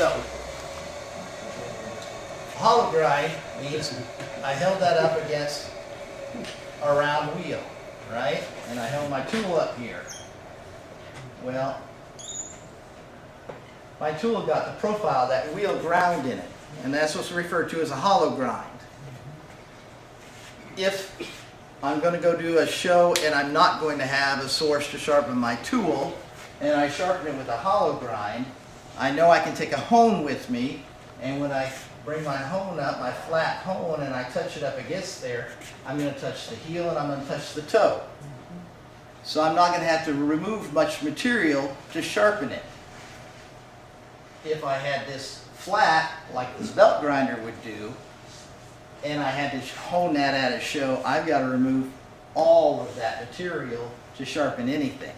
So, hollow grind means I held that up against a round wheel, right? And I held my tool up here. Well, my tool got the profile, that wheel ground in it, and that's what's referred to as a hollow grind. If I'm going to go do a show and I'm not going to have a source to sharpen my tool, and I sharpen it with a hollow grind, I know I can take a hone with me, and when I bring my hone up, my flat hone, and I touch it up against there, I'm going to touch the heel and I'm going to touch the toe. So I'm not going to have to remove much material to sharpen it. If I had this flat, like this belt grinder would do, and I had to hone that at a show, I've got to remove all of that material to sharpen anything.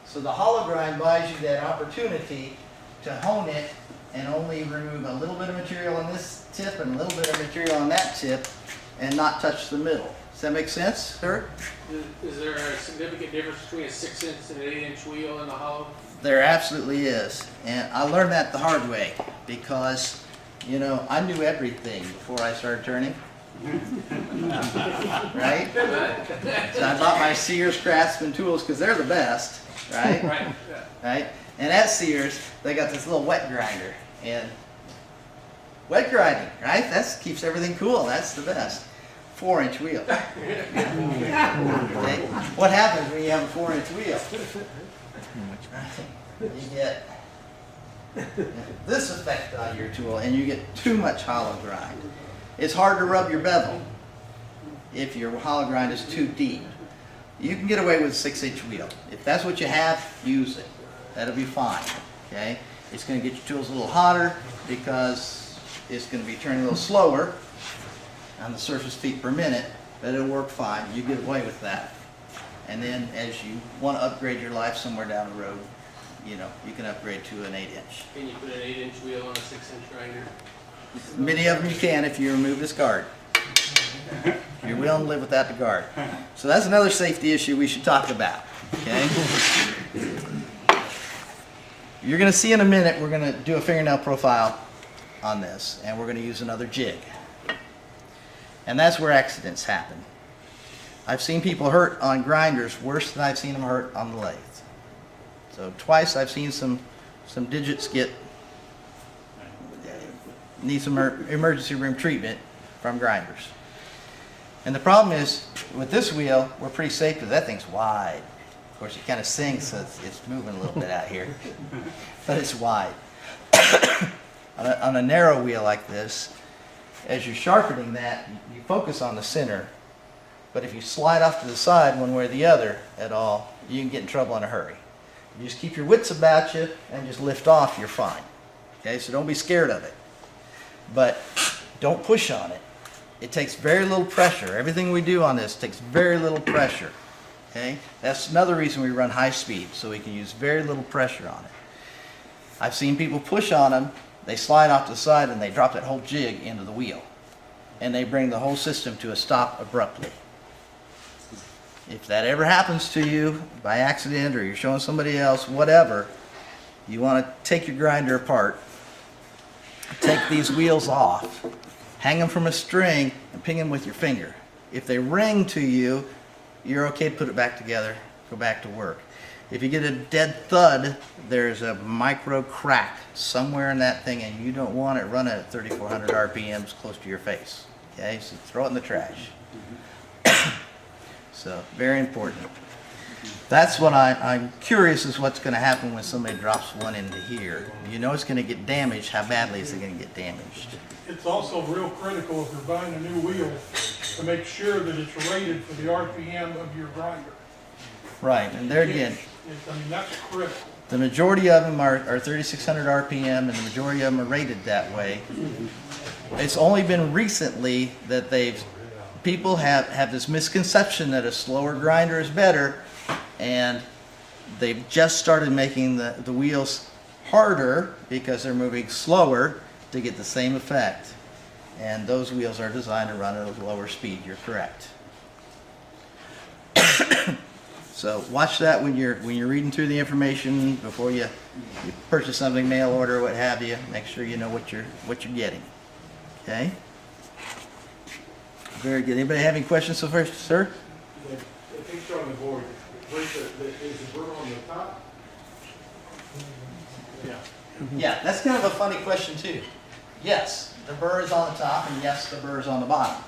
So the hollow grind buys you that opportunity to hone it and only remove a little bit of material on this tip and a little bit of material on that tip and not touch the middle. Does that make sense, sir? Is there a significant difference between a 6-inch and an 8-inch wheel in the hollow? There absolutely is. And I learned that the hard way because, you know, I knew everything before I started turning. Right? So I bought my Sears Craftsman tools because they're the best, right? Right. Right? And at Sears, they got this little wet grinder. And wet grinding, right? That keeps everything cool. That's the best. 4-inch wheel. Okay? What happens when you have a 4-inch wheel? You get this effect on your tool and you get too much hollow grind. It's hard to rub your bevel if your hollow grind is too deep. You can get away with a 6-inch wheel. If that's what you have, use it. That'll be fine. Okay? It's going to get your tools a little hotter because it's going to be turning a little slower on the surface feet per minute, but it'll work fine. You get away with that. And then as you want to upgrade your life somewhere down the road, you know, you can upgrade to an 8-inch. Can you put an 8-inch wheel on a 6-inch grinder? Many of them you can if you remove this guard. If you're willing to live without the guard. So that's another safety issue we should talk about. Okay? You're going to see in a minute, we're going to do a fingernail profile on this, and we're going to use another jig. And that's where accidents happen. I've seen people hurt on grinders worse than I've seen them hurt on the lathe. So twice I've seen some digits need some emergency room treatment from grinders. And the problem is, with this wheel, we're pretty safe because that thing's wide. Of course, it kind of sinks, so it's moving a little bit out here. But it's wide. On a narrow wheel like this, as you're sharpening that, you focus on the center. But if you slide off to the side one way or the other at all, you can get in trouble in a hurry. You just keep your wits about you and just lift off, you're fine. Okay, so don't be scared of it. But don't push on it. It takes very little pressure. Everything we do on this takes very little pressure. Okay, that's another reason we run high speed, so we can use very little pressure on it. I've seen people push on them, they slide off to the side and they drop that whole jig into the wheel. And they bring the whole system to a stop abruptly. If that ever happens to you by accident or you're showing somebody else, whatever, you want to take your grinder apart, take these wheels off, hang them from a string and ping them with your finger. If they ring to you, you're okay to put it back together, go back to work. If you get a dead thud, there's a micro crack somewhere in that thing and you don't want it running at 3,400 RPMs close to your face. Okay, so throw it in the trash. So, very important. That's what I'm curious is what's going to happen when somebody drops one into here. You know it's going to get damaged. How badly is it going to get damaged? It's also real critical if you're buying a new wheel to make sure that it's rated for the RPM of your grinder. Right, and there again, I mean, that's critical. the majority of them are 3,600 RPM, and the majority of them are rated that way. It's only been recently that people have this misconception that a slower grinder is better, and they've just started making the wheels harder because they're moving slower to get the same effect. And those wheels are designed to run at a lower speed, you're correct. So watch that when you're reading through the information before you purchase something, mail order, what have you. Make sure you know what you're getting. Okay. Very good. Anybody have any questions so far, sir? The picture on the board, is the burr on the top? Yeah. Yeah, that's kind of a funny question too. Yes, the burr is on the top, and yes, the burr is on the bottom.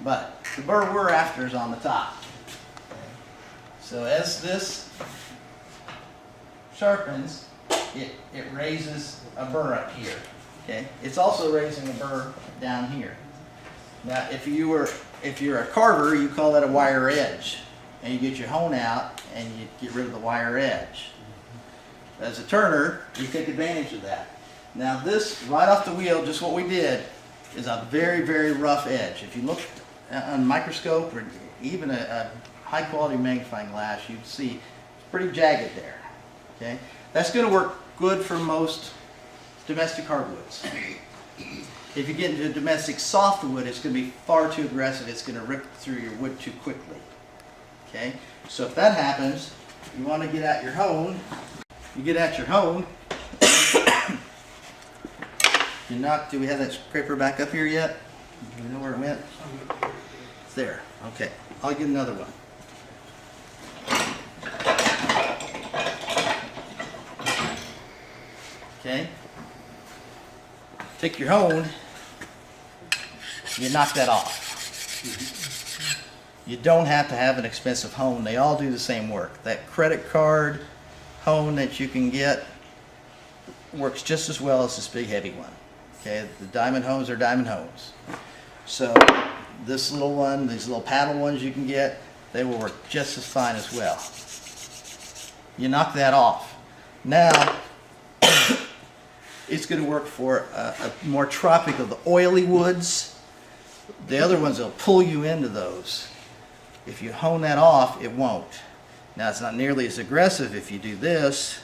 But the burr we're after is on the top. So as this sharpens, it raises a burr up here. Okay, it's also raising a burr down here. Now, if you're a carver, you call that a wire edge, and you get your hone out and you get rid of the wire edge. As a turner, you take advantage of that. Now, this right off the wheel, just what we did, is a very, very rough edge. If you look on a microscope or even a high-quality magnifying glass, you'd see it's pretty jagged there. Okay, that's going to work good for most domestic hardwoods. If you get into domestic softwood, it's going to be far too aggressive. It's going to rip through your wood too quickly. Okay, so if that happens, you want to get out your hone. You get out your hone. Do we have that scraper back up here yet? Do we know where it went? It's there. Okay, I'll get another one. Okay. Take your hone, you knock that off. You don't have to have an expensive hone. They all do the same work. That credit card hone that you can get works just as well as this big heavy one. Okay, the diamond hones are diamond hones. So this little one, these little paddle ones you can get, they will work just as fine as well. You knock that off. Now, it's going to work for a more tropical, the oily woods. The other ones will pull you into those. If you hone that off, it won't. Now, it's not nearly as aggressive if you do this,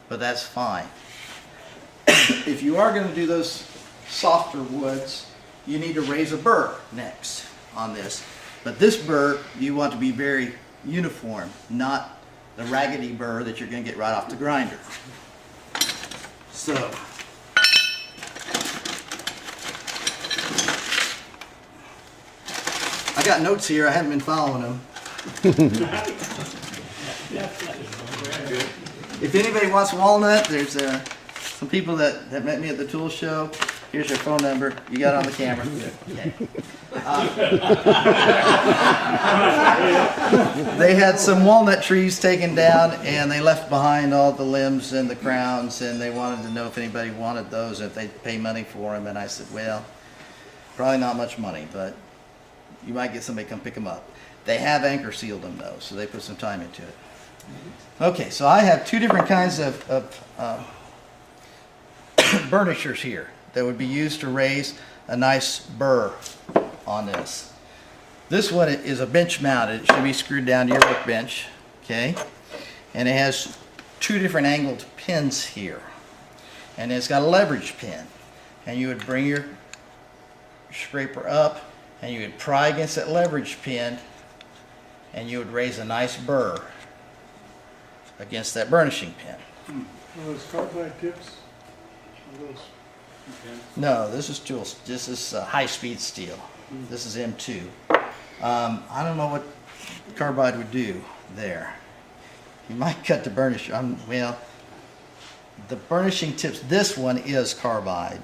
but that's fine. If you are going to do those softer woods, you need to raise a burr next on this. But this burr, you want to be very uniform, not the raggedy burr that you're going to get right off the grinder. So, I got notes here. I haven't been following them. If anybody wants walnut, there's some people that met me at the tool show. Here's their phone number. You got it on the camera. Okay. They had some walnut trees taken down, and they left behind all the limbs and the crowns, and they wanted to know if anybody wanted those, if they'd pay money for them. And I said, well, probably not much money, but you might get somebody to come pick them up. They have anchor sealed them though, so they put some time into it. Okay, so I have two different kinds of burnishers here that would be used to raise a nice burr on this. This one is a bench mounted. It should be screwed down to your workbench, okay? And it has two different angled pins here. And it's got a leverage pin. And you would bring your scraper up and you would pry against that leverage pin and you would raise a nice burr against that burnishing pin. Are those carbide tips? Are those? No, this is tools. This is high-speed steel. This is M2. I don't know what carbide would do there. You might cut the burnish. Well, the burnishing tips. This one is carbide.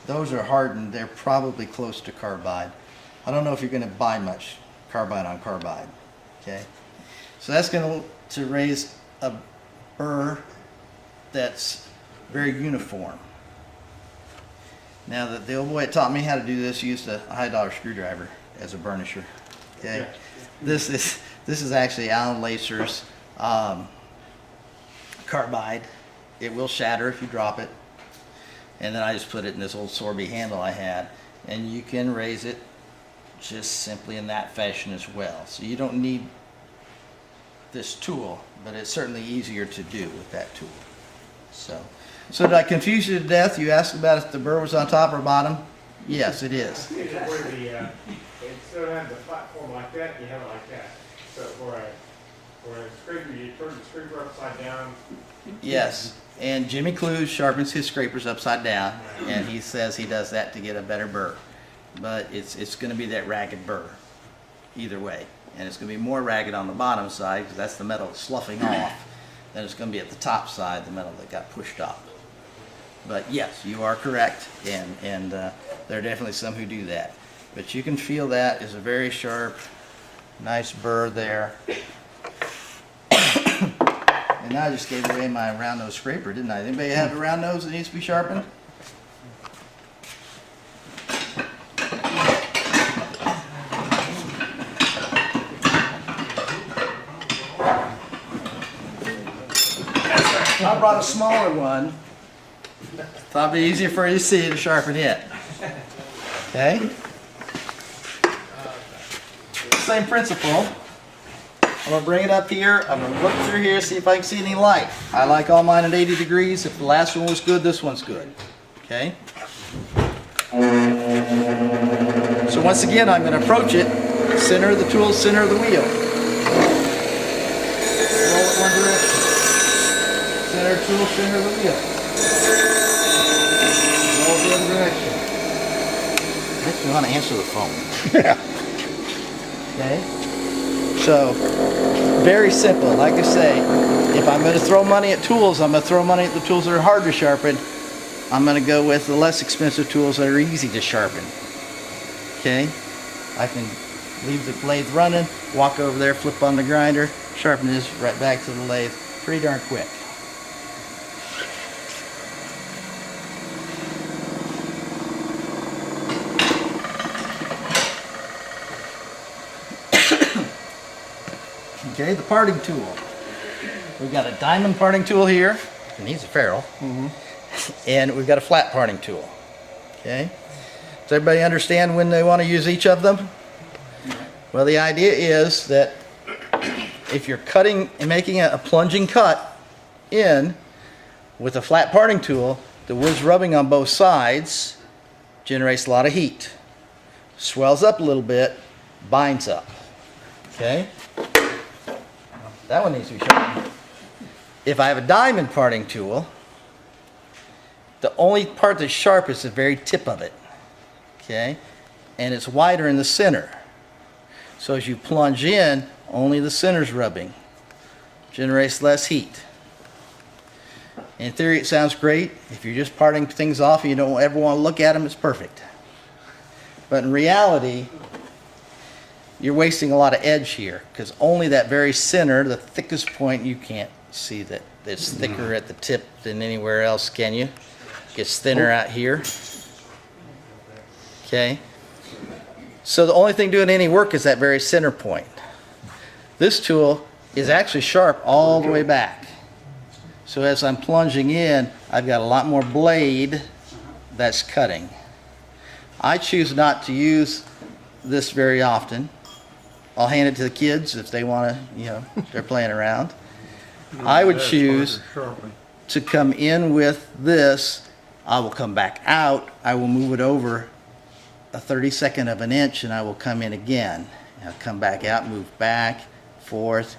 Those are hardened. They're probably close to carbide. I don't know if you're going to buy much carbide on carbide. Okay, so that's going to raise a burr that's very uniform. Now, the old boy that taught me how to do this used a high-dollar screwdriver as a burnisher. Okay, this is actually Allen Lacer's carbide. It will shatter if you drop it. And then I just put it in this old Sorby handle I had, and you can raise it just simply in that fashion as well. So you don't need this tool, but it's certainly easier to do with that tool. So did I confuse you to death? You asked about if the burr was on top or bottom? Yes, it is. It's where the, instead of having the platform like that, you have it like that. So When a scraper, you turn the scraper upside down. Yes, and Jimmy Clues sharpens his scrapers upside down, and he says he does that to get a better burr. But it's going to be that ragged burr, either way. And it's going to be more ragged on the bottom side, because that's the metal sloughing off, than it's going to be at the top side, the metal that got pushed up. But yes, you are correct, and there are definitely some who do that. But you can feel that is a very sharp, nice burr there. And now I just gave away my round nose scraper, didn't I? Anybody have a round nose that needs to be sharpened? I brought a smaller one. Thought it'd be easier for you to see to sharpen it. Okay? Same principle. I'm going to bring it up here. I'm going to look through here, see if I can see any light. I like all mine at 80 degrees. If the last one was good, this one's good. Okay? So once again, I'm going to approach it, center of the tool, center of the wheel. Roll it one direction. Center of tool, center of the wheel. Roll the other direction. Makes me want to answer the phone. Okay? So, very simple. Like I say, if I'm going to throw money at tools, I'm going to throw money at the tools that are hard to sharpen. I'm going to go with the less expensive tools that are easy to sharpen. Okay? I can leave the lathe running, walk over there, flip on the grinder, sharpen this right back to the lathe. Pretty darn quick. Okay, the parting tool. We've got a diamond parting tool here. It needs a ferrule. And we've got a flat parting tool. Okay? Does everybody understand when they want to use each of them? Well, the idea is that if you're cutting and making a plunging cut in with a flat parting tool, the wood's rubbing on both sides, generates a lot of heat. Swells up a little bit, binds up. Okay? That one needs to be sharpened. If I have a diamond parting tool, the only part that's sharp is the very tip of it. Okay? And it's wider in the center. So as you plunge in, only the center's rubbing. Generates less heat. In theory, it sounds great. If you're just parting things off and you don't ever want to look at them, it's perfect. But in reality, you're wasting a lot of edge here, because only that very center, the thickest point, you can't see that it's thicker at the tip than anywhere else, can you? Gets thinner out here. Okay? So the only thing doing any work is that very center point. This tool is actually sharp all the way back. So as I'm plunging in, I've got a lot more blade that's cutting. I choose not to use this very often. I'll hand it to the kids if they want to, you know, they're playing around. I would choose to come in with this. I will come back out. I will move it over a 32nd of an inch, and I will come in again. I'll come back out, move back, forth,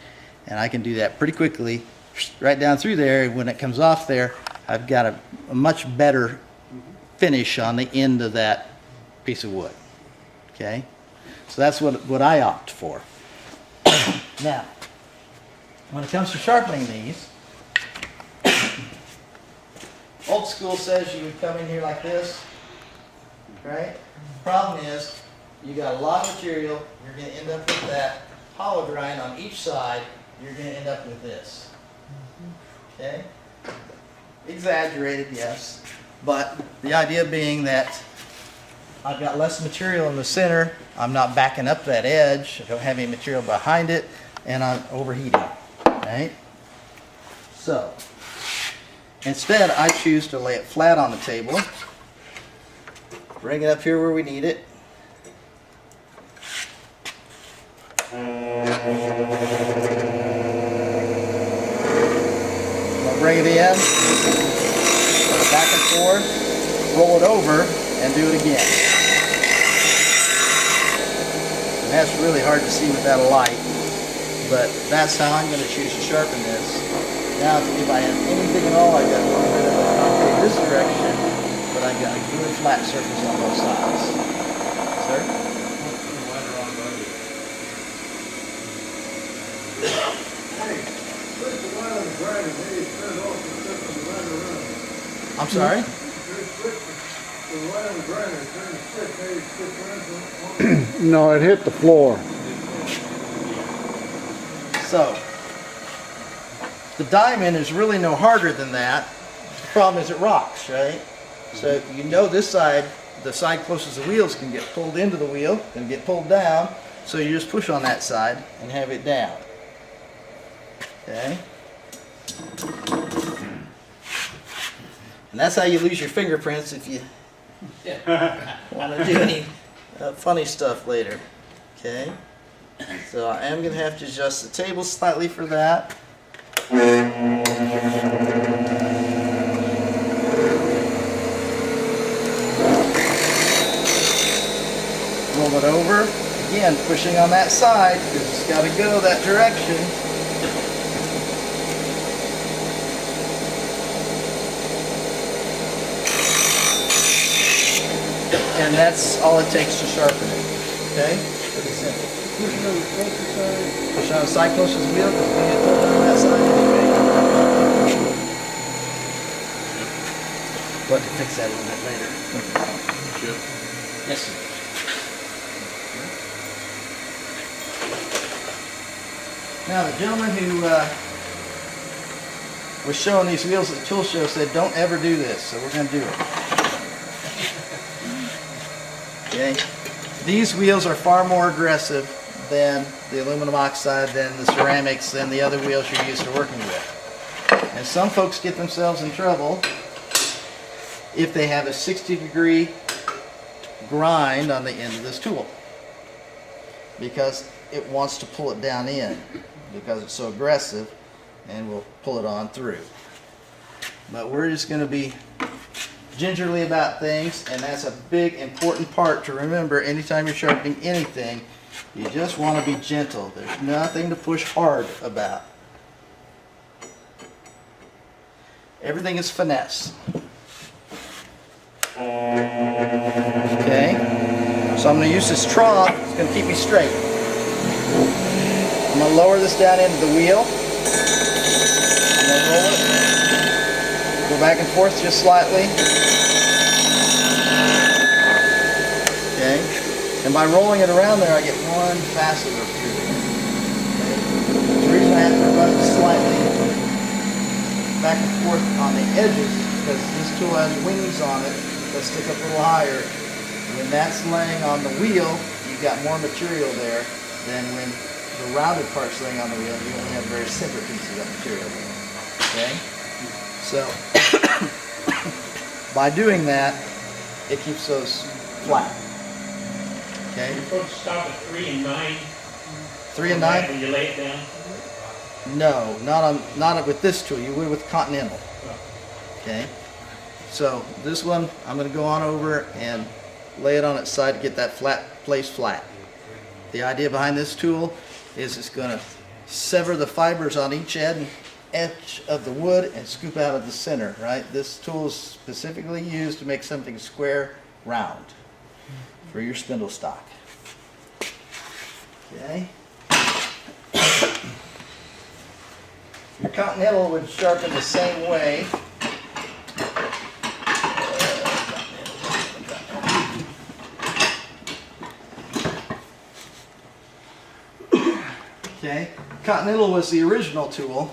and I can do that pretty quickly, right down through there. And when it comes off there, I've got a much better finish on the end of that piece of wood. Okay? So that's what I opt for. Now, when it comes to sharpening these, old school says you would come in here like this, right? Problem is, you got a lot of material, you're going to end up with that hollow grind on each side, you're going to end up with this. Okay? Exaggerated, yes, but the idea being that I've got less material in the center, I'm not backing up that edge, I don't have any material behind it, and I'm overheating, right? So, instead I choose to lay it flat on the table, bring it up here where we need it, I'll bring it in, back and forth, roll it over, and do it again. And that's really hard to see without a light. But that's how I'm going to choose to sharpen this. Now, if I have anything at all, I got a little bit of a concave this direction, but I got a good flat surface on both sides. Sir? Hey, put the line on the grinder, maybe turn it off and set the grinder around. I'm sorry? The line on the grinder, turn the stick, maybe stick around. No, it hit the floor. So, the diamond is really no harder than that. The problem is it rocks, right? So you know this side, the side closest to the wheels can get pulled into the wheel, can get pulled down, so you just push on that side and have it down. Okay? And that's how you lose your fingerprints if you want to do any funny stuff later. Okay? So I am going to have to adjust the table slightly for that. Roll it over. Again, pushing on that side because it's got to go that direction. And that's all it takes to sharpen it. Okay? Pretty simple. Push on the side closest to the wheel because we get pulled down that side anyway. We'll have to fix that a little bit later. Yes, sir. Now the gentleman who was showing these wheels at the tool show said don't ever do this, so we're going to do it. Okay. These wheels are far more aggressive than the aluminum oxide, than the ceramics, than the other wheels you're used to working with. And some folks get themselves in trouble if they have a 60-degree grind on the end of this tool, because it wants to pull it down in because it's so aggressive, and will pull it on through. But we're just going to be gingerly about things, and that's a big important part to remember anytime you're sharpening anything. You just want to be gentle. There's nothing to push hard about. Everything is finesse. Okay, so I'm going to use this trough. It's going to keep me straight. I'm going to lower this down into the wheel. I'm going to roll it. Go back and forth just slightly. Okay, and by rolling it around there, I get one facet of through there. Okay. The reason I have to run it slightly back and forth on the edges is because this tool has wings on it that stick up a little higher. When that's laying on the wheel, you've got more material there than when the rounded part's laying on the wheel. You only have very simple pieces of material there. Okay? So, by doing that, it keeps those flat. Okay? You're supposed to stop at 3 and 9. 3 and 9? When you lay it down? No, not with this tool. You would with Continental. Okay? So this one, I'm going to go on over and lay it on its side to get that place flat. The idea behind this tool is it's going to sever the fibers on each edge of the wood and scoop out of the center, right? This tool is specifically used to make something square round for your spindle stock. Okay? Your Continental would sharpen the same way. Okay, Continental was the original tool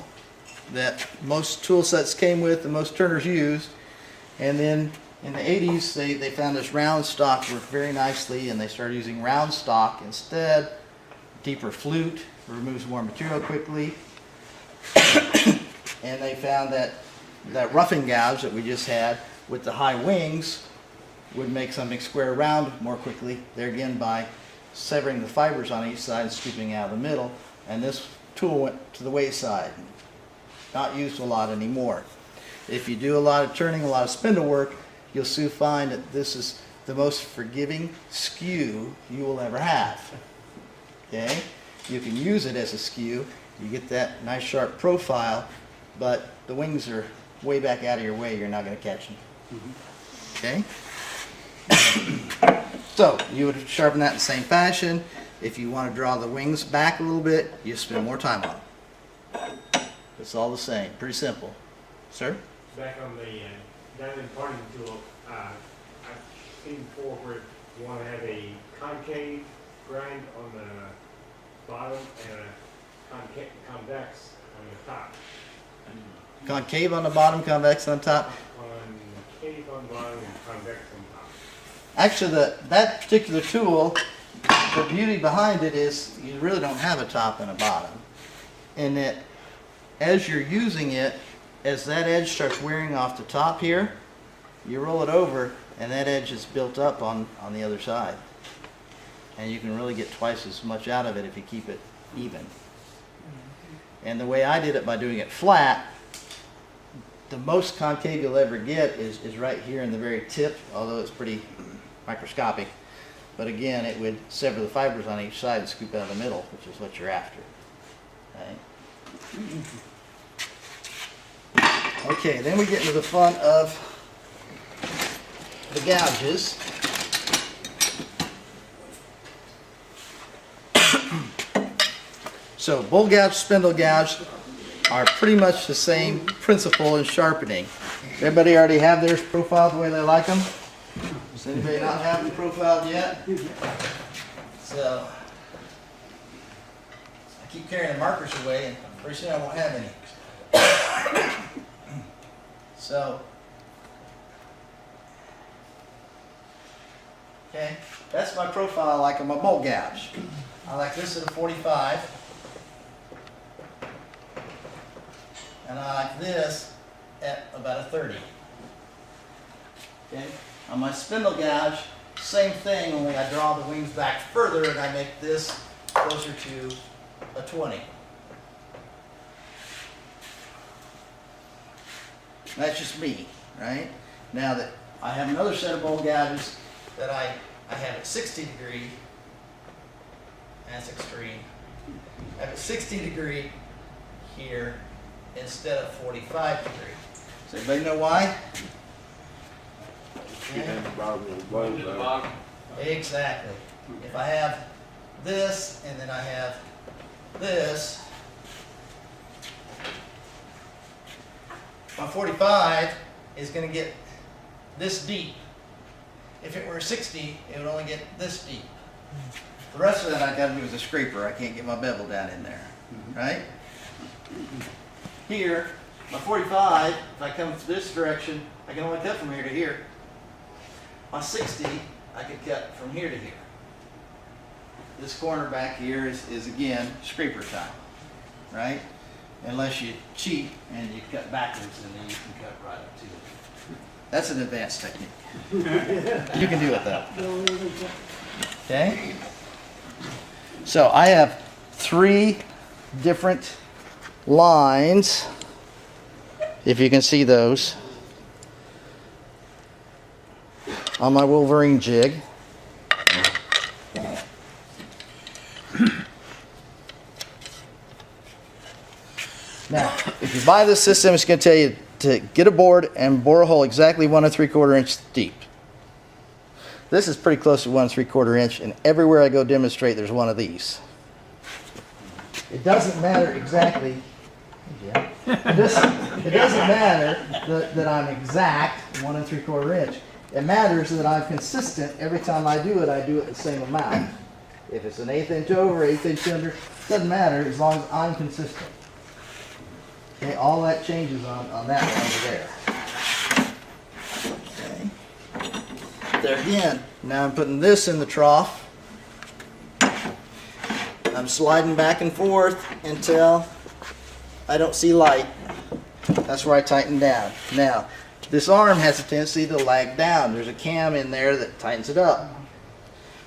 that most tool sets came with and most turners used, and then in the 80s they found this round stock worked very nicely, and they started using round stock instead. Deeper flute removes more material quickly, and they found that roughing gouge that we just had with the high wings would make something square round more quickly, there again by severing the fibers on each side and scooping out of the middle. And this tool went to the wayside, not used a lot anymore. If you do a lot of turning, a lot of spindle work, you'll soon find that this is the most forgiving skew you will ever have. Okay? You can use it as a skew. You get that nice sharp profile, but the wings are way back out of your way. You're not going to catch them. Okay? So you would sharpen that in the same fashion. If you want to draw the wings back a little bit, you spend more time on them. It's all the same. Pretty simple. Sir? Back on the diamond parting tool, I've seen before where you want to have a concave grind on the bottom and a convex on the top. Concave on the bottom, convex on top. Concave on the bottom and convex on the top. Actually, that particular tool, the beauty behind it is you really don't have a top and a bottom. And that as you're using it, as that edge starts wearing off the top here, you roll it over and that edge is built up on the other side. And you can really get twice as much out of it if you keep it even. And the way I did it by doing it flat, the most concave you'll ever get is right here in the very tip, although it's pretty microscopic. But again, it would sever the fibers on each side and scoop out the middle, which is what you're after. Okay, then we get into the fun of the gouges. So bull gouge, spindle gouge are pretty much the same principle in sharpening. Does everybody already have theirs profiled the way they like them? Does anybody not have them profiled yet? So I keep carrying the markers away and pretty soon I won't have any. So, okay, that's my profile I like on my bolt gouge. I like this at a 45. And I like this at about a 30. Okay, on my spindle gouge, same thing, only I draw the wings back further and I make this closer to a 20. That's just me, right? Now that I have another set of bowl gouges that I have at 60 degree, that's extreme. I have a 60 degree here instead of 45 degree. Does everybody know why? Exactly. If I have this and then I have this, my 45 is going to get this deep. If it were 60, it would only get this deep. The rest of that I got to do with a scraper. I can't get my bevel down in there, right? Here, my 45, if I come this direction, I can only cut from here to here. My 60, I could cut from here to here. This corner back here is again scraper time, right? Unless you cheat and you cut backwards and then you can cut right up to it. That's an advanced technique. You can do it though. Okay? So I have 3 different lines, if you can see those, on my Wolverine jig. Now, if you buy this system, it's going to tell you to get a board and bore a hole exactly 1 3/4 inch deep. This is pretty close to 1 3/4 inch, and everywhere I go demonstrate, there's one of these. It doesn't matter exactly. Yeah. It doesn't matter that I'm exact 1 3/4 inch. It matters that I'm consistent every time I do it the same amount. If it's an 1/8 inch over, 1/8 inch under, doesn't matter as long as I'm consistent. Okay, all that changes on that one over there. Okay. There again, now I'm putting this in the trough. I'm sliding back and forth until I don't see light. That's where I tighten down. Now, this arm has a tendency to lag down. There's a cam in there that tightens it up.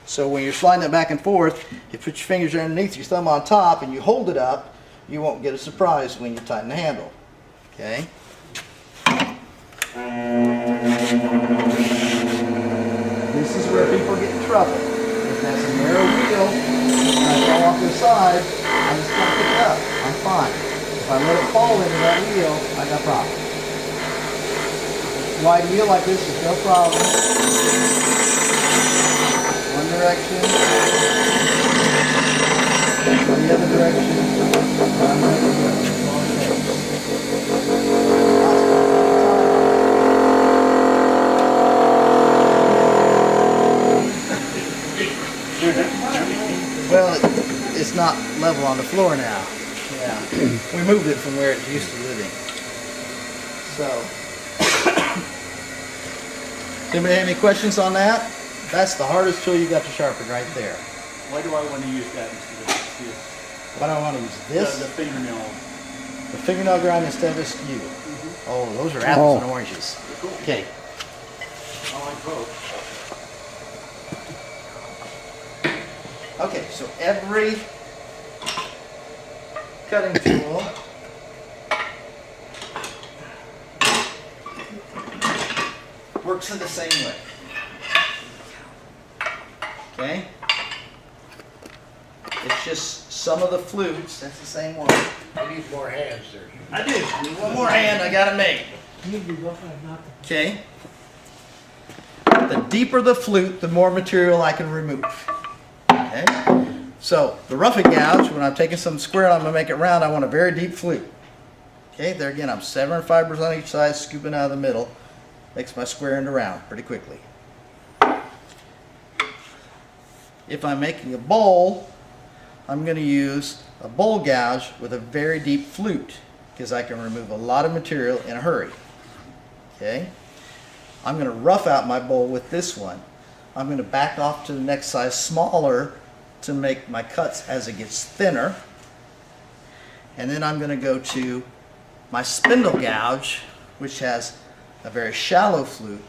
So when you're sliding it back and forth, you put your fingers underneath, your thumb on top, and you hold it up. You won't get a surprise when you tighten the handle. Okay? This is where people get in trouble. If that's a narrow wheel, and I fall off this side, I'm just gonna pick it up. I'm fine. If I let it fall into that wheel, I got problems. Wide wheel like this is no problem. One direction, the other direction, I'm ready to go. Well, it's not level on the floor now. Yeah, we moved it from where it used to living. So, anybody have any questions on that? That's the hardest tool you got to sharpen right there. Why do I want to use that instead of this? Why do I want to use this? The fingernail. The fingernail grind instead of a skew. Oh, those are apples and oranges. Cool. Okay. I like both. Okay, so every cutting tool works in the same way. Okay? It's just some of the flutes, that's the same one. I need more hands there. I do. One more hand, I got it made. Okay? The deeper the flute, the more material I can remove. Okay? So, the roughing gouge, when I'm taking some square and I'm going to make it round, I want a very deep flute. Okay, there again, I'm severing fibers on each side, scooping out of the middle. Makes my square into round pretty quickly. If I'm making a bowl, I'm going to use a bowl gouge with a very deep flute because I can remove a lot of material in a hurry. Okay? I'm going to rough out my bowl with this one. I'm going to back off to the next size smaller to make my cuts as it gets thinner. And then I'm going to go to my spindle gouge, which has a very shallow flute.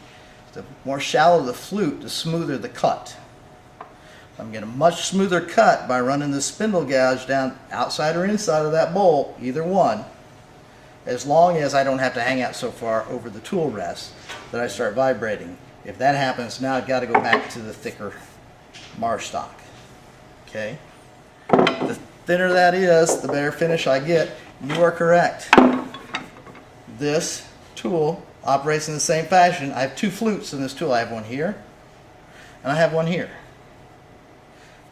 The more shallow the flute, the smoother the cut. I'm getting a much smoother cut by running the spindle gouge down outside or inside of that bowl, either one, as long as I don't have to hang out so far over the tool rest that I start vibrating. If that happens, now I've got to go back to the thicker Mars stock. Okay? The thinner that is, the better finish I get. You are correct. This tool operates in the same fashion. I have two flutes in this tool. I have one here, and I have one here.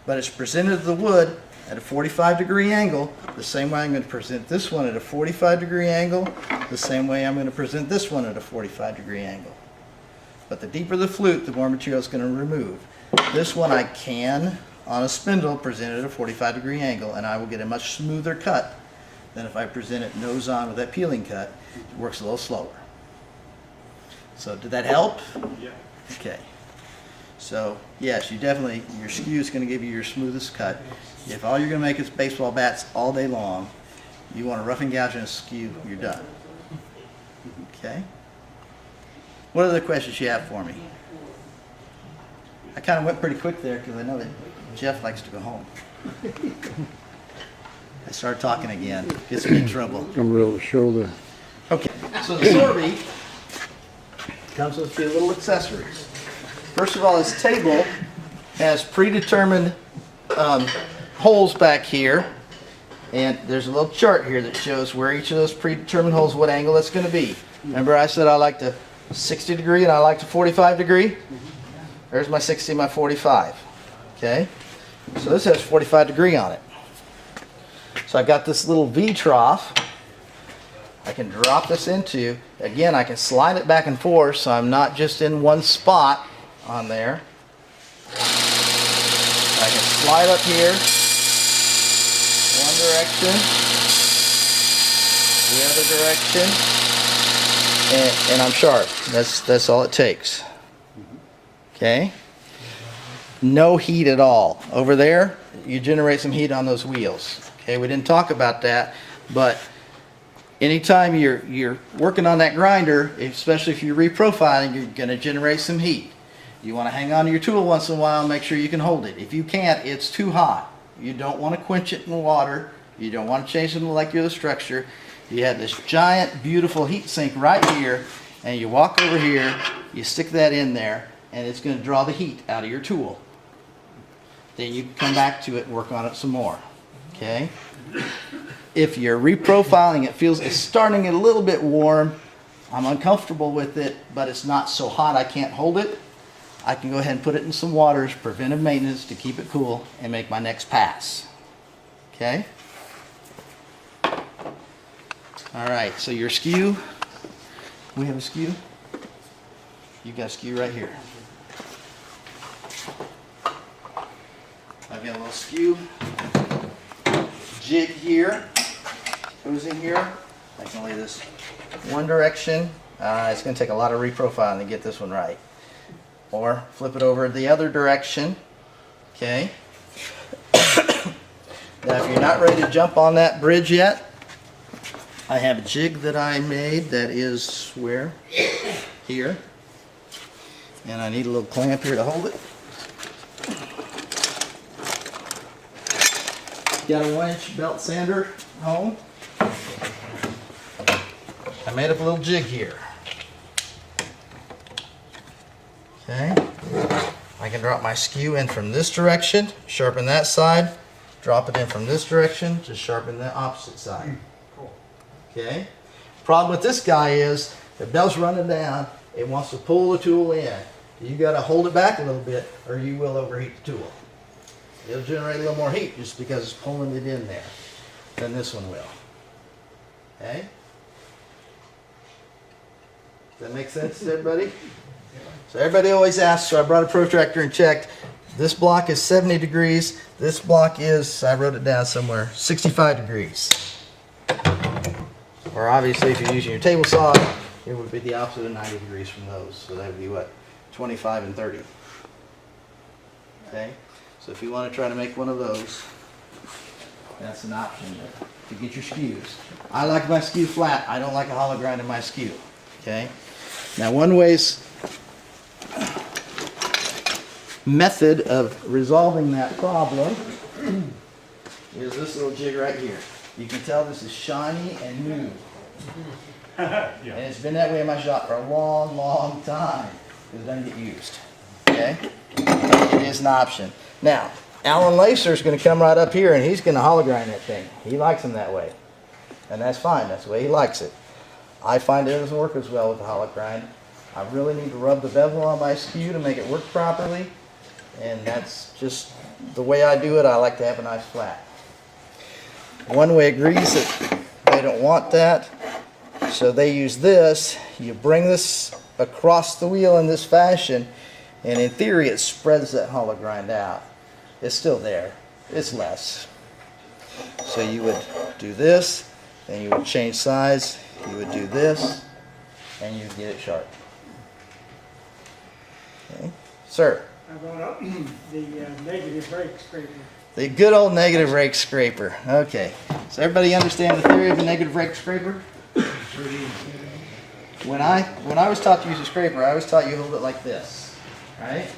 But it's presented to the wood at a 45-degree angle, the same way I'm going to present this one at a 45-degree angle, the same way I'm going to present this one at a 45-degree angle. But the deeper the flute, the more material it's going to remove. This one I can, on a spindle, present it at a 45-degree angle, and I will get a much smoother cut than if I present it nose on with that peeling cut. It works a little slower. So did that help? Yeah. Okay. So yes, you definitely, your skew is going to give you your smoothest cut. If all you're going to make is baseball bats all day long, you want a roughing gouge and a skew, you're done. Okay? What other questions you have for me? I kind of went pretty quick there because I know that Jeff likes to go home. I started talking again. Gets me in trouble. I'm real to show the. Okay, so the Sorby comes with a few little accessories. First of all, this table has predetermined holes back here, and there's a little chart here that shows where each of those predetermined holes, what angle that's going to be. Remember I said I like the 60 degree and I like the 45 degree? There's my 60 and my 45. Okay? So this has 45 degree on it. So I got this little V trough I can drop this into. Again, I can slide it back and forth so I'm not just in one spot on there. I can slide up here, one direction, the other direction, and I'm sharp. That's all it takes. Okay? No heat at all. Over there, you generate some heat on those wheels. Okay, we didn't talk about that, but anytime you're working on that grinder, especially if you're reprofiling, you're going to generate some heat. You want to hang on to your tool once in a while and make sure you can hold it. If you can't, it's too hot. You don't want to quench it in water. You don't want to change the molecular structure. You have this giant, beautiful heat sink right here, and you walk over here, you stick that in there, and it's going to draw the heat out of your tool. Then you can come back to it and work on it some more. Okay? If you're reprofiling, it feels it's starting to get a little bit warm. I'm uncomfortable with it, but it's not so hot I can't hold it. I can go ahead and put it in some water as preventive maintenance to keep it cool and make my next pass. Okay? All right, so your skew, we have a skew. You got a skew right here. I've got a little skew jig here, goes in here. I can lay this one direction. It's going to take a lot of reprofiling to get this one right. Or flip it over the other direction. Okay. Now, if you're not ready to jump on that bridge yet, I have a jig that I made that is where? Here. And I need a little clamp here to hold it. Got a 1-inch belt sander home. I made up a little jig here. Okay. I can drop my skew in from this direction, sharpen that side, drop it in from this direction, just sharpen the opposite side. Okay. Problem with this guy is the belt's running down, it wants to pull the tool in. You got to hold it back a little bit or you will overheat the tool. It'll generate a little more heat just because it's pulling it in there than this one will. Okay? Does that make sense to everybody? So everybody always asks, so I brought a protractor and checked. This block is 70 degrees. This block is, I wrote it down somewhere, 65 degrees. Or obviously if you're using your table saw, it would be the opposite of 90 degrees from those. So that would be what? 25 and 30. Okay? So if you want to try to make one of those, that's an option to get your skews. I like my skew flat. I don't like a hollow grind in my skew. Okay? Now one method of resolving that problem is this little jig right here. You can tell this is shiny and new. And it's been that way in my shop for a long, long time. It doesn't get used. Okay? It is an option. Now, Alan Lacer is going to come right up here and he's going to hollow grind that thing. He likes them that way. And that's fine. That's the way he likes it. I find it doesn't work as well with the hollow grind. I really need to rub the bevel on my skew to make it work properly. And that's just the way I do it. I like to have a nice flat. One way agrees that they don't want that. So they use this. You bring this across the wheel in this fashion. And in theory, it spreads that hollow grind out. It's still there. It's less. So you would do this, then you would change size. You would do this, and you'd get it sharp. Okay. Sir? How about the negative rake scraper? The good old negative rake scraper. Okay. So everybody understand the theory of a negative rake scraper? When I was taught to use a scraper, I was taught you hold it like this, right?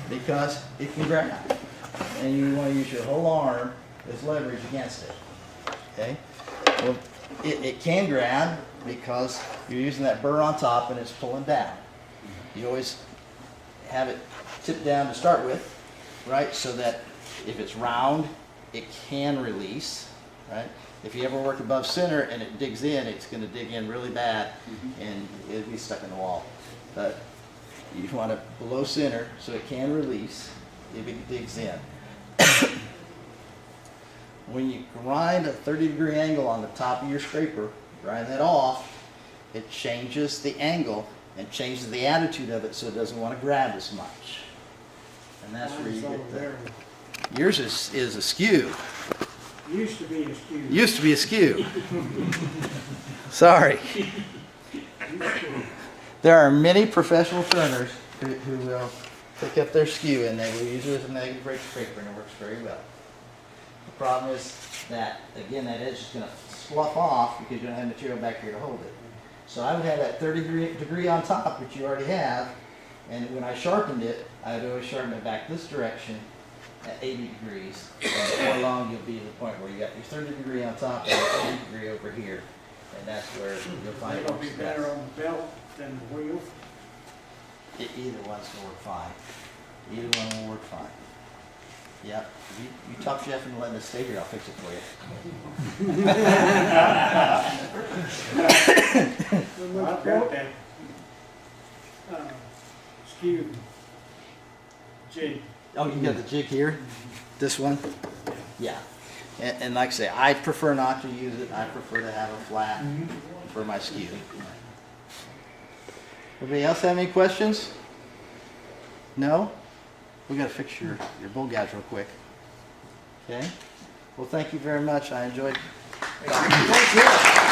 Because it can grab, and you want to use your whole arm as leverage against it. Okay. Well, it can grab because you're using that burr on top and it's pulling down. You always have it tip down to start with, right? So that if it's round, it can release, right? If you ever work above center and it digs in, it's going to dig in really bad and it'll be stuck in the wall. But you want it below center so it can release if it digs in. When you grind a 30-degree angle on the top of your scraper, grind that off, it changes the angle and changes the attitude of it so it doesn't want to grab as much. And that's where you get the... Yours is a skew. Used to be a skew. Used to be a skew. Sorry. There are many professional turners who will pick up their skew and they will use it as a negative rake scraper and it works very well. The problem is that, again, that edge is going to slough off because you don't have material back here to hold it. So I would have that 30-degree on top, which you already have, and when I sharpened it, I would always sharpen it back this direction at 80 degrees. And before long, you'll be to the point where you got your 30-degree on top and your 80-degree over here, and that's where you'll find it It'll works be better best. on the belt than the wheel. Either one's going to work fine. Either one will work fine. Yeah. You talk Jeff into letting us stay here, I'll fix it for you. I've got that, skew jig. Oh, you got the jig here? This one? Yeah. And like I say, I prefer not to use it. I prefer to have a flat for my skew. Everybody else have any questions? No? We gotta fix your bull gouge real quick. Okay? Well, thank you very much. I enjoyed. Thank you.